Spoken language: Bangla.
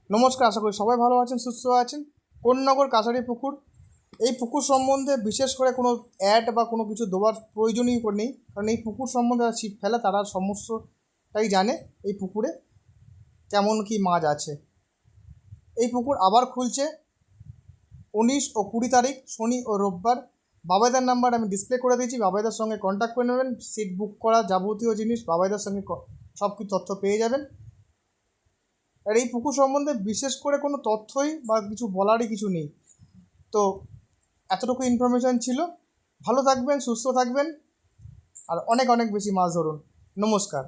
নমস্কার, আশা করি সবাই ভালো আছেন, সুস্থ আছেন। কোন্নগর কাছারি পুকুর, এই পুকুর সম্বন্ধে বিশেষ করে কোনো অ্যাড বা কোনো কিছু দেওয়ার প্রয়োজনই নেই, কারণ এই পুকুর সম্বন্ধে যারা ছিপ ফেলে তারা সমস্তটাই জানে এই পুকুরে কেমন কী মাছ আছে। এই পুকুর আবার খুলছে 19 ও 20 তারিখ, শনি ও রোববার। বাবাইদার নাম্বার আমি ডিসপ্লে করে দিয়েছি, বাবাইদার সঙ্গে কন্ট্যাক্ট করে নেবেন। সিট বুক করা যাবতীয় জিনিস বাবাইদার সঙ্গে সব কিছু তথ্য পেয়ে যাবেন। আর এই পুকুর সম্বন্ধে বিশেষ করে কোনো তথ্যই বা কিছু বলারই কিছু নেই। তো এতটুকু ইনফরমেশান ছিল। ভালো থাকবেন, সুস্থ থাকবেন, আর অনেক অনেক বেশি মাছ ধরুন। নমস্কার।